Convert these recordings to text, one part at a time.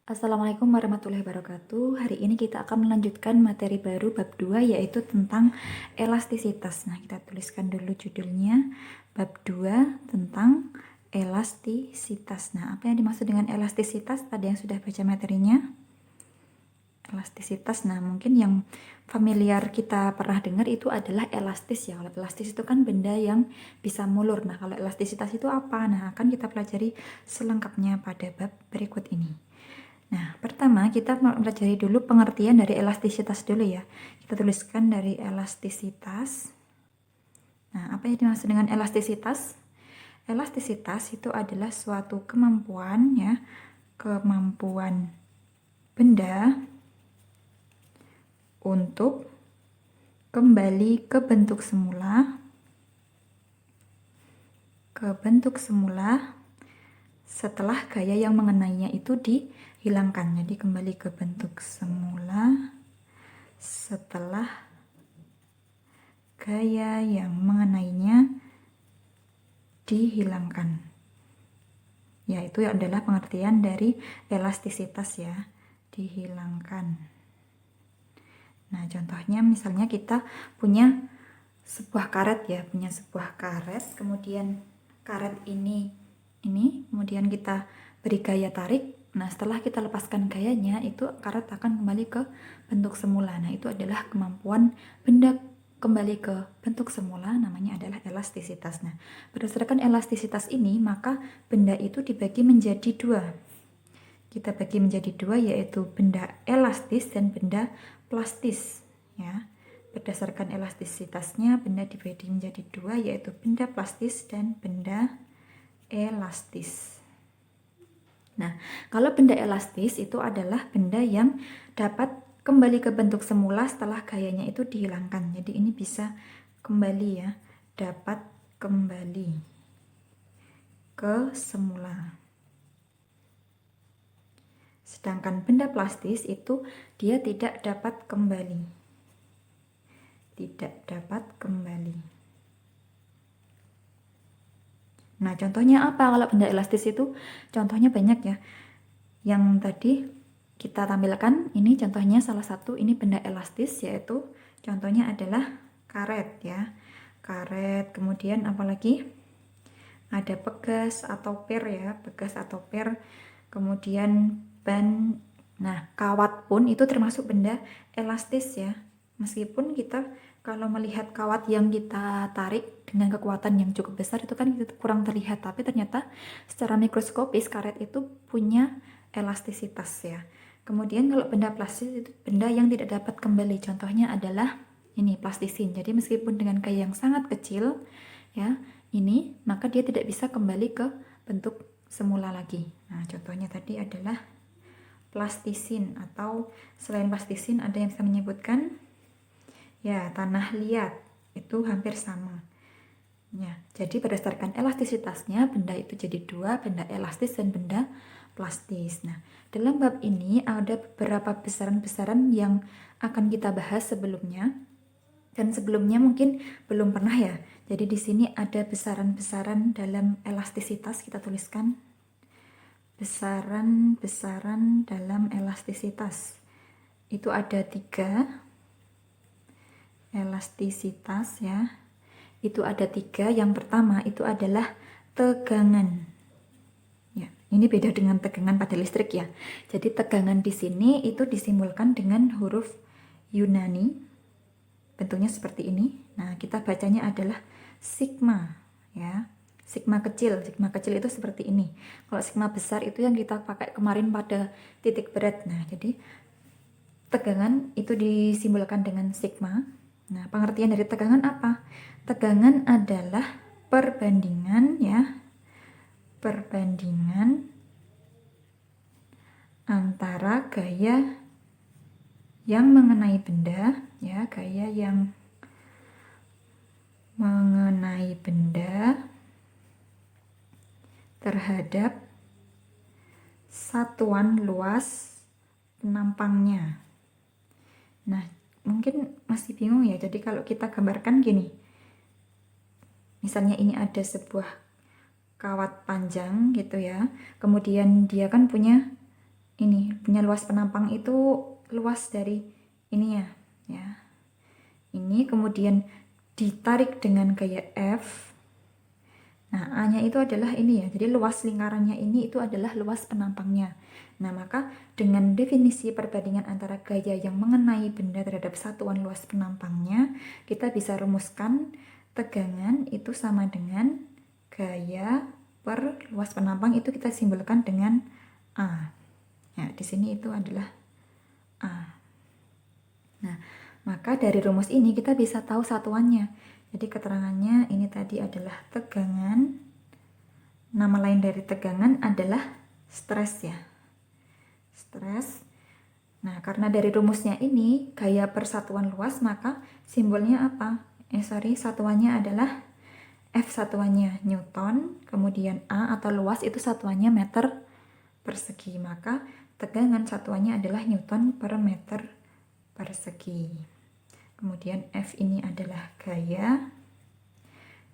Assalamualaikum warahmatullahi wabarakatuh. Hari ini kita akan melanjutkan materi baru bab 2 yaitu tentang elastisitas. Nah, kita tuliskan dulu judulnya bab 2 tentang elastisitas. Nah, apa yang dimaksud dengan elastisitas? Tadi yang sudah baca materinya. Elastisitas, nah mungkin yang familiar kita pernah dengar itu adalah elastis ya. Kalau elastis itu kan benda yang bisa mulur. Nah, kalau elastisitas itu apa? Nah, akan kita pelajari selengkapnya pada bab berikut ini. Nah, pertama kita pelajari dulu pengertian dari elastisitas dulu ya. Kita tuliskan dari elastisitas. Nah, apa yang dimaksud dengan elastisitas? Elastisitas itu adalah suatu kemampuan ya, kemampuan benda untuk kembali ke bentuk semula, setelah gaya yang mengenainya itu dihilangkan. Jadi kembali ke bentuk semula setelah gaya yang mengenainya dihilangkan. Ya, itu adalah pengertian dari elastisitas ya, dihilangkan. Nah, contohnya misalnya kita punya sebuah karet ya, kemudian karet ini kemudian kita beri gaya tarik. Nah, setelah kita lepaskan gayanya, itu karet akan kembali ke bentuk semula. Nah, itu adalah kemampuan benda kembali ke bentuk semula, namanya adalah elastisitas. Nah, berdasarkan elastisitas ini, maka benda itu dibagi menjadi dua. Kita bagi menjadi dua, yaitu benda elastis dan benda plastis. Ya, berdasarkan elastisitasnya, benda dibagi menjadi dua, yaitu benda plastis dan benda elastis. Nah, kalau benda elastis itu adalah benda yang dapat kembali ke bentuk semula setelah gayanya itu dihilangkan. Jadi ini bisa kembali ya, dapat kembali ke semula. Sedangkan benda plastis itu dia tidak dapat kembali. Tidak dapat kembali. Nah, contohnya apa kalau benda elastis itu? Contohnya banyak ya. Yang tadi kita tampilkan ini contohnya salah satu ini benda elastis, yaitu contohnya adalah karet ya. Karet, kemudian apalagi ada pegas atau per ya, kemudian ban. Nah, kawat pun itu termasuk benda elastis ya. Meskipun kita kalau melihat kawat yang kita tarik dengan kekuatan yang cukup besar itu kan kurang terlihat, tapi ternyata secara mikroskopis karet itu punya elastisitas ya. Kemudian kalau benda plastis itu benda yang tidak dapat kembali. Contohnya adalah ini plastisin. Jadi meskipun dengan gaya yang sangat kecil ya, ini maka dia tidak bisa kembali ke bentuk semula lagi. Nah, contohnya tadi adalah plastisin, atau selain plastisin ada yang bisa menyebutkan ya tanah liat, itu hampir sama. Ya, jadi berdasarkan elastisitasnya benda itu jadi dua, benda elastis dan benda plastis. Nah, dalam bab ini ada beberapa besaran-besaran yang akan kita bahas sebelumnya. Dan sebelumnya mungkin belum pernah ya. Jadi di sini ada besaran-besaran dalam elastisitas, kita tuliskan. Besaran-besaran dalam elastisitas. Itu ada 3. Elastisitas ya. Itu ada 3. Yang pertama itu adalah tegangan. Ya, ini beda dengan tegangan pada listrik ya. Jadi tegangan di sini itu disimbolkan dengan huruf Yunani. Bentuknya seperti ini. Nah, kita bacanya adalah sigma ya. Sigma kecil itu seperti ini. Kalau sigma besar itu yang kita pakai kemarin pada titik berat. Nah, jadi tegangan itu disimbolkan dengan sigma. Nah, pengertian dari tegangan apa? Tegangan adalah perbandingan ya. Perbandingan antara gaya yang mengenai benda ya, gaya yang mengenai benda terhadap satuan luas penampangnya. Nah, mungkin masih bingung ya. Jadi kalau kita gambarkan gini. Misalnya ini ada sebuah kawat panjang gitu ya. Kemudian dia kan punya ini punya luas penampang itu luas dari ini ya. Ini kemudian ditarik dengan gaya F. Nah, A-nya itu adalah ini ya. Jadi luas lingkarannya ini itu adalah luas penampangnya. Nah, maka dengan definisi perbandingan antara gaya yang mengenai benda terhadap satuan luas penampangnya, kita bisa rumuskan tegangan itu sama dengan gaya per luas penampang, itu kita simbolkan dengan A. Ya, di sini itu adalah A. Nah, maka dari rumus ini kita bisa tahu satuannya. Jadi keterangannya ini tadi adalah tegangan. Nama lain dari tegangan adalah stres ya. Stres. Nah, karena dari rumusnya ini gaya persatuan luas, maka simbolnya apa? Satuannya adalah F, satuannya Newton, kemudian A atau luas itu satuannya meter persegi. Maka tegangan satuannya adalah Newton per meter persegi. Kemudian F ini adalah gaya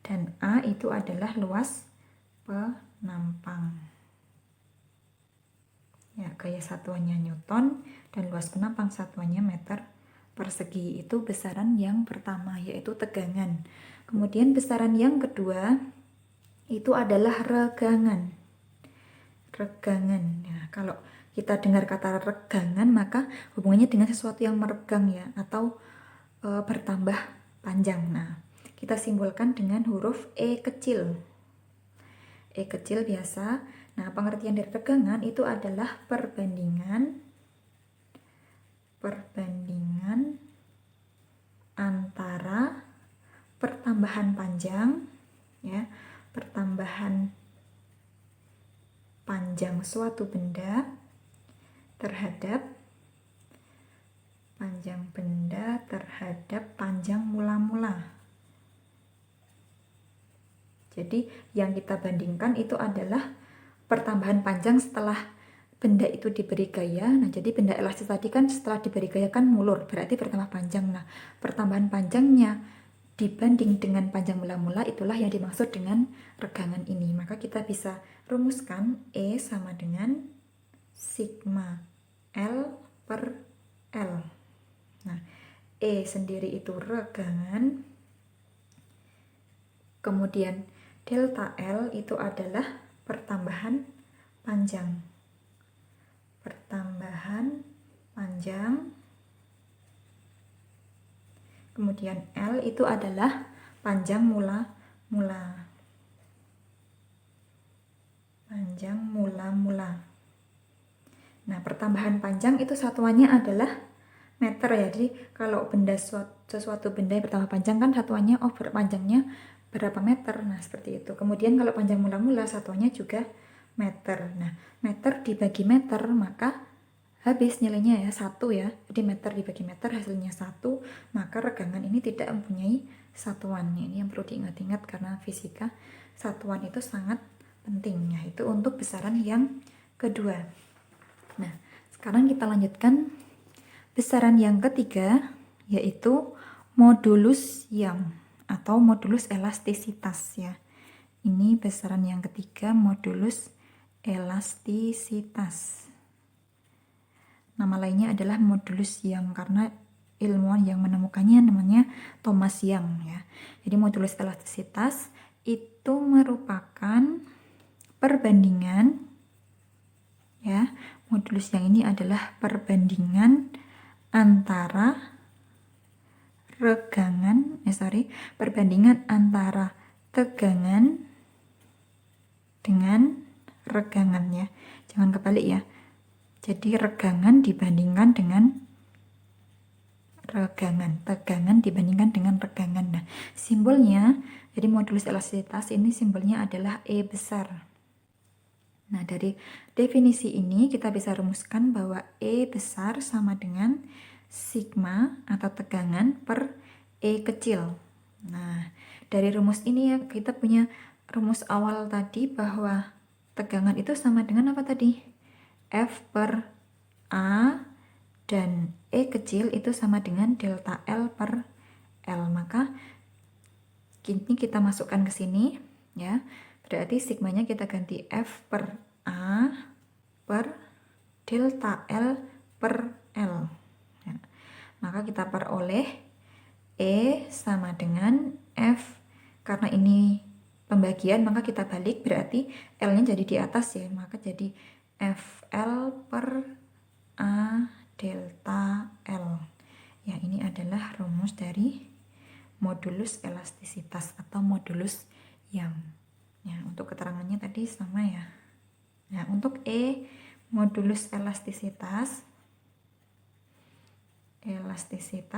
dan A itu adalah luas penampang. Ya, gaya satuannya Newton dan luas penampang satuannya meter persegi. Itu besaran yang pertama, yaitu tegangan. Kemudian besaran yang kedua itu adalah regangan. Regangan. Ya, kalau kita dengar kata regangan, maka hubungannya dengan sesuatu yang meregang ya, atau bertambah panjang. Nah, kita simbolkan dengan huruf E kecil. E kecil biasa. Nah, pengertian dari regangan itu adalah perbandingan antara pertambahan panjang ya, pertambahan panjang suatu benda terhadap panjang mula-mula. Jadi yang kita bandingkan itu adalah pertambahan panjang setelah benda itu diberi gaya. Nah, jadi benda elastis tadi kan setelah diberi gaya kan mulur, berarti bertambah panjang. Nah, pertambahan panjangnya dibanding dengan panjang mula-mula itulah yang dimaksud dengan regangan ini. Maka kita bisa rumuskan E sama dengan sigma L per L. Nah, E sendiri itu regangan, kemudian delta L itu adalah pertambahan panjang. Kemudian L itu adalah panjang mula-mula. Nah, pertambahan panjang itu satuannya adalah meter ya. Jadi kalau sesuatu benda yang bertambah panjang kan satuannya panjangnya berapa meter. Nah, seperti itu. Kemudian kalau panjang mula-mula satuannya juga meter. Nah, meter dibagi meter maka habis nilainya ya 1 ya. Jadi meter dibagi meter hasilnya 1, maka regangan ini tidak mempunyai satuan. Ini yang perlu diingat-ingat karena fisika satuan itu sangat penting, yaitu untuk besaran yang kedua. Nah, sekarang kita lanjutkan besaran yang ketiga, yaitu modulus Young atau modulus elastisitas ya. Ini besaran yang ketiga, modulus elastisitas. Nama lainnya adalah modulus Young karena ilmuwan yang menemukannya namanya Thomas Young ya. Jadi modulus elastisitas itu merupakan perbandingan ya. Modulus Young ini adalah perbandingan antara perbandingan antara tegangan dengan regangan ya. Jangan kebalik ya. Jadi regangan dibandingkan dengan tegangan dibandingkan dengan regangan. Nah, simbolnya, jadi modulus elastisitas ini simbolnya adalah E besar. Nah, dari definisi ini kita bisa rumuskan bahwa E besar sama dengan sigma atau tegangan per E kecil. Nah, dari rumus ini ya kita punya rumus awal tadi bahwa tegangan itu sama dengan apa tadi? F per A dan E kecil itu sama dengan delta L per L. Maka ini kita masukkan ke sini ya. Berarti sigmanya kita ganti F per A per delta L per L. Ya. Maka kita peroleh E sama dengan F. Karena ini pembagian, maka kita balik, berarti L-nya jadi di atas ya. Maka jadi FL per A delta L. Ya, ini adalah rumus dari modulus elastisitas atau modulus Young. Ya, untuk keterangannya tadi sama ya. Nah, untuk E modulus elastisitas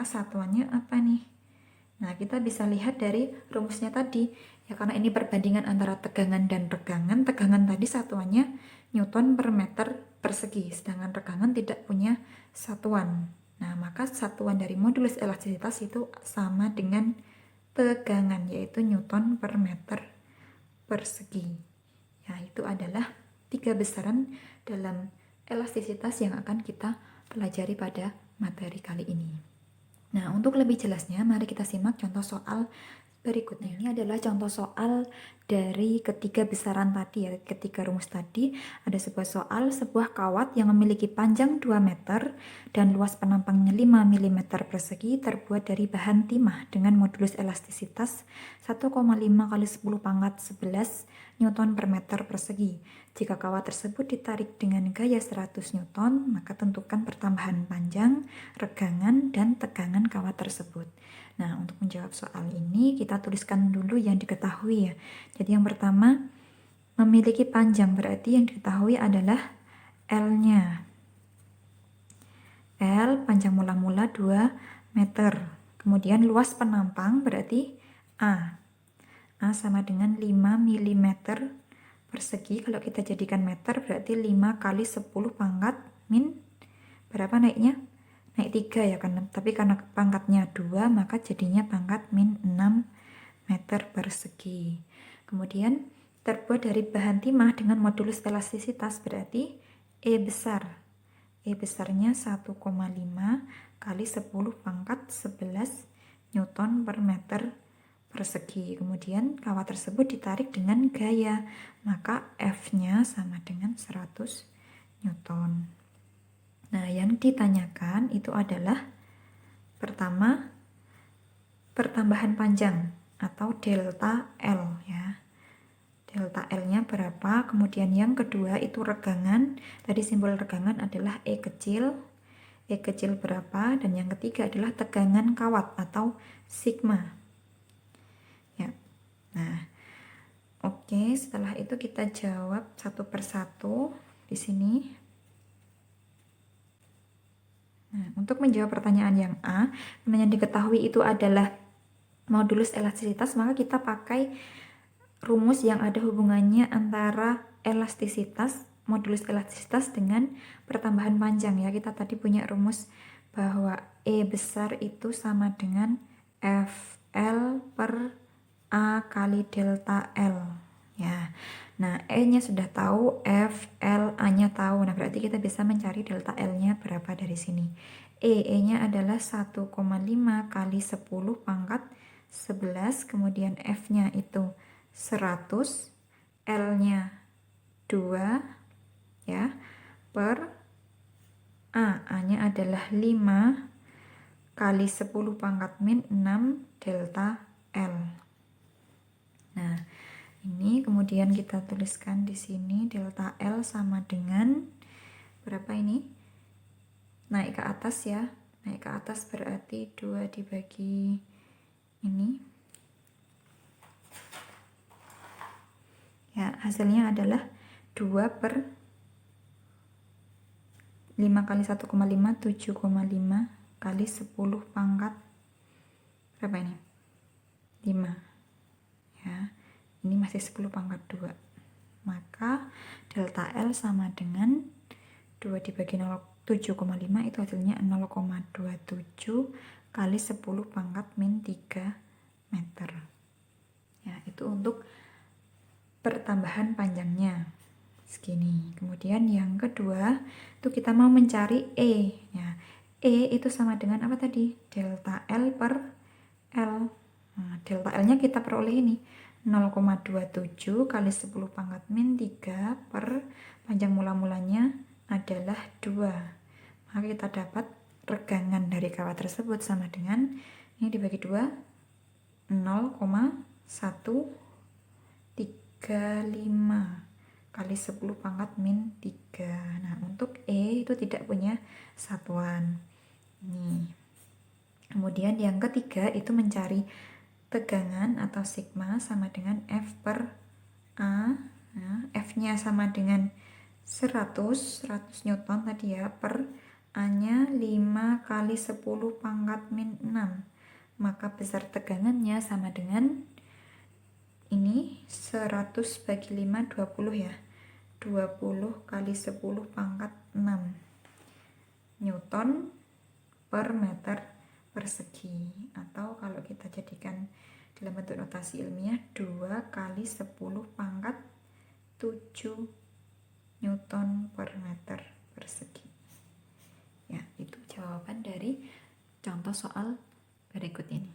satuannya apa nih? Nah, kita bisa lihat dari rumusnya tadi. Ya, karena ini perbandingan antara tegangan dan regangan. Tegangan tadi satuannya Newton per meter persegi, sedangkan regangan tidak punya satuan. Nah, maka satuan dari modulus elastisitas itu sama dengan tegangan, yaitu Newton per meter persegi. Ya, itu adalah 3 besaran dalam elastisitas yang akan kita pelajari pada materi kali ini. Nah, untuk lebih jelasnya, mari kita simak contoh soal berikutnya. Ini adalah contoh soal dari ketiga besaran tadi ya, ketiga rumus tadi. Ada sebuah soal, sebuah kawat yang memiliki panjang 2 meter dan luas penampangnya 5 mm persegi terbuat dari bahan timah dengan modulus elastisitas 1,5 kali 10 pangkat 11 Newton per meter persegi. Jika kawat tersebut ditarik dengan gaya 100 Newton, maka tentukan pertambahan panjang, regangan, dan tegangan kawat tersebut. Nah, untuk menjawab soal ini, kita tuliskan dulu yang diketahui ya. Jadi yang pertama, memiliki panjang, berarti yang diketahui adalah L-nya. L, panjang mula-mula 2 meter. Kemudian luas penampang, berarti A. A sama dengan 5 mm persegi. Kalau kita jadikan meter, berarti 5 kali 10 pangkat min, berapa naiknya? Naik 3 ya kan, tapi karena pangkatnya 2 maka jadinya pangkat min 6 meter persegi. Kemudian terbuat dari bahan timah dengan modulus elastisitas, berarti E besar. E besarnya 1,5 kali 10 pangkat 11 Newton per meter persegi. Kemudian kawat tersebut ditarik dengan gaya, maka F-nya sama dengan 100 Newton. Nah, yang ditanyakan itu adalah pertama, pertambahan panjang atau delta L ya. Delta L-nya berapa? Kemudian yang kedua itu regangan. Tadi simbol regangan adalah E kecil. E kecil berapa? Dan yang ketiga adalah tegangan kawat atau sigma. Ya. Nah, oke, setelah itu kita jawab satu persatu di sini. Nah, untuk menjawab pertanyaan yang A, yang diketahui itu adalah modulus elastisitas, maka kita pakai rumus yang ada hubungannya antara elastisitas, modulus elastisitas dengan pertambahan panjang ya. Kita tadi punya rumus bahwa E besar itu sama dengan FL per A kali delta L ya. Nah, E-nya sudah tahu, F, L, A-nya tahu. Nah, berarti kita bisa mencari delta L-nya berapa dari sini. E-nya adalah 1,5 kali 10 pangkat 11, kemudian F-nya itu 100, L-nya 2 ya, per A-nya adalah 5 kali 10 pangkat min 6 delta L. Nah, ini kemudian kita tuliskan di sini delta L sama dengan berapa ini? Naik ke atas ya. Naik ke atas berarti 2 dibagi ini. Ya, hasilnya adalah 2 per 5 kali 1,5, 7,5 kali 10 pangkat berapa ini? 5 ya. Ini masih 10 pangkat 2. Maka delta L sama dengan 2 dibagi 7,5 itu hasilnya 0,27 kali 10 pangkat min 3 meter. Ya, itu untuk pertambahan panjangnya segini. Kemudian yang kedua itu kita mau mencari E ya. E itu sama dengan apa tadi? Delta L per L. Nah, delta L-nya kita peroleh ini 0,27 kali 10 pangkat min 3 per panjang mula-mulanya adalah 2. Maka kita dapat regangan dari kawat tersebut sama dengan ini dibagi 2, 0,135 kali 10 pangkat min 3. Nah, untuk E itu tidak punya satuan. Nih. Kemudian yang ketiga itu mencari tegangan atau sigma sama dengan F per A. Nah, F-nya sama dengan 100 Newton tadi ya, per A-nya 5 kali 10 pangkat min 6. Maka besar tegangannya sama dengan ini 100 bagi 5, 20 ya. 20 kali 10 pangkat 6 Newton per meter persegi. Atau kalau kita jadikan dalam bentuk notasi ilmiah 2 kali 10 pangkat 7 Newton per meter persegi. Ya, itu jawaban dari contoh soal berikut ini.